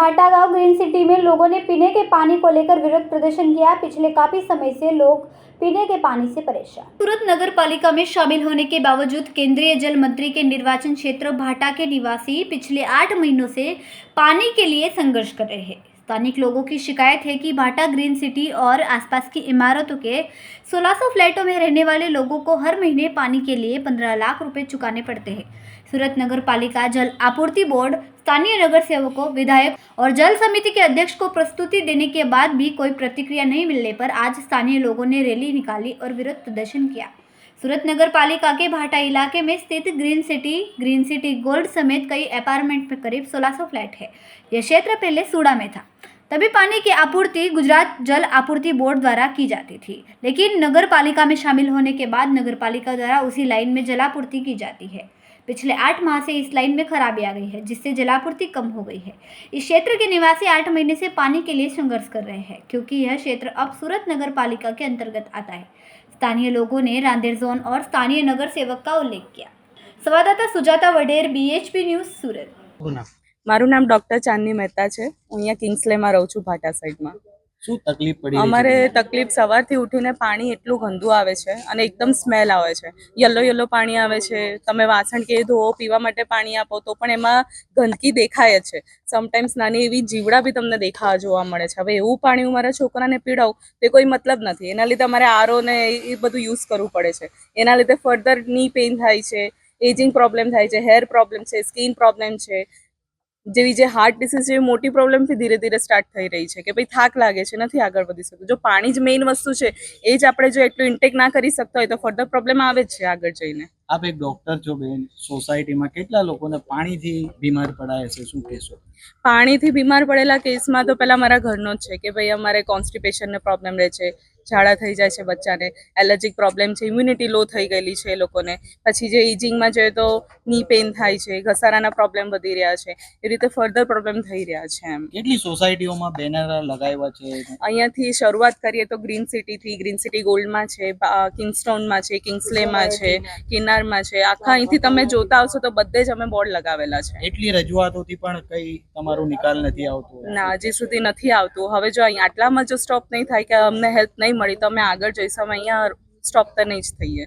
भाटा गांव green city में लोगों ने पीने के पानी को लेकर विरोध प्रदर्शन किया। पिछले काफी समय से लोग पीने के पानी से परेशान। सूरत नगर पालिका में शामिल होने के बावजूद केंद्रीय जल मंत्री के निर्वाचन क्षेत्र भाटा के निवासी पिछले 8 महीनों से पानी के लिए संघर्ष कर रहे हैं। स्थानिक लोगों की शिकायत है कि भाटा ग्रीन सिटी और आसपास की इमारतों के 1600 फ्लैटों में रहने वाले लोगों को हर महीने पानी के लिए 15 लाख रुपए चुकाने पड़ते हैं। सूरत नगर पालिका जल आपूर्ति बोर्ड, स्थानीय नगर सेवकों, विधायक और जल समिति के अध्यक्ष को प्रस्तुति देने के बाद भी कोई प्रतिक्रिया नहीं मिलने पर आज स्थानीय लोगों ने रैली निकाली और विरोध प्रदर्शन किया। सूरत नगर पालिका के भाटा इलाके में स्थित ग्रीन सिटी गोल्ड समेत कई अपार्टमेंट में करीब 1600 फ्लैट है। यह क्षेत्र पहले सूडा में था। तभी पानी की आपूर्ति गुजरात जल आपूर्ति बोर्ड द्वारा की जाती थी, लेकिन नगर पालिका में शामिल होने के बाद नगर पालिका द्वारा उसी लाइन में जलापूर्ति की जाती है। पिछले 8 माह से इस लाइन में खराबी आ गई है, जिससे जलापूर्ति कम हो गई है। इस क्षेत्र के निवासी 8 महीने से पानी के लिए संघर्ष कर रहे हैं, क्योंकि यह क्षेत्र अब सूरत नगर पालिका के अंतर्गत आता है। स्थानीय लोगों ने रांदेर जोन और स्थानीय नगर सेवक का उल्लेख किया। संवाददाता सुजाता वडेर, BHP न्यूज़, सूरत। મારું નામ ડોક્ટર ચાંદની મહેતા છે। હું અહીંયા કિંગ્સલેમાં રહું છું, ભાટા સાઈડમાં। શું તકલીફ પડી? અમારે તકલીફ સવારથી ઉઠીને પાણી એટલું ગંદુ આવે છે અને એકદમ સ્મેલ આવે છે। યલો પાણી આવે છે। તમે વાસણ કે ધોવો, પીવા માટે પાણી આપો તો પણ એમાં ગંદકી દેખાય જ છે। સમટાઈમ્સ નાની એવી જીવડા બી તમને દેખાવા જોવા મળે છે। હવે એવું પાણી હું મારા છોકરાને પીડાવું તે કોઈ મતલબ નથી। એના લીધે અમારે આરઓ ને એ બધું યુઝ કરવું પડે છે। એના લીધે ફર્ધર ની પેઇન થાય છે, એજિંગ પ્રોબ્લેમ થાય છે, હેર પ્રોબ્લેમ છે, સ્કિન પ્રોબ્લેમ છે, જેવી જે હાર્ટ ડિસીઝ જેવી મોટી પ્રોબ્લેમથી ધીરે ધીરે સ્ટાર્ટ થઈ રહી છે કે ભાઈ થાક લાગે છે, નથી આગળ વધી શકતું। જો પાણી જ મેઇન વસ્તુ છે, એ જ આપણે જો એટલું ઇન્ટેક ના કરી શકતા હોય તો ફર્ધર પ્રોબ્લેમ આવે જ છે આગળ જઈને। આપ એક ડોક્ટર છો બેન, સોસાયટીમાં કેટલા લોકોને પાણીથી બીમાર પડાય છે, શું કહેશો? પાણીથી બીમાર પડેલા કેસમાં તો પહેલા મારા ઘરનો જ છે કે ભાઈ અમારે કોન્સ્ટિપેશનનો પ્રોબ્લેમ રહે છે, ઝાડા થઈ જાય છે બચ્ચાને, એલર્જીક પ્રોબ્લેમ છે, ઇમ્યુનિટી લો થઈ ગયેલી છે એ લોકોને। પછી જે એજિંગમાં જોઈએ તો ની પેઇન થાય છે, ઘસારાના પ્રોબ્લેમ વધી રહ્યા છે, એ રીતે ફર્ધર પ્રોબ્લેમ થઈ રહ્યા છે એમ। કેટલી સોસાયટીઓમાં બેનર લગાવ્યા છે? અહીંયાથી શરૂઆત કરીએ તો ગ્રીન સિટી ગોલ્ડમાં છે, કિંગસ્ટાઉનમાં છે, કિંગ્સલેમાં છે, કિન્નારમાં છે, આખા અહીંથી તમે જોતા આવશો તો બધે જ અમે બોર્ડ લગાવેલા છે। એટલી રજૂઆતોથી પણ કઈ તમારો નિકાલ નથી આવતો? ના, હજી સુધી નથી આવતું। હવે જો અહીં આટલામાં જો સ્ટોપ નહીં થાય કે અમને હેલ્પ નહીં મળી તો અમે આગળ જઈશું, અમે અહીંયા સ્ટોપ તો નહીં જ થઈએ।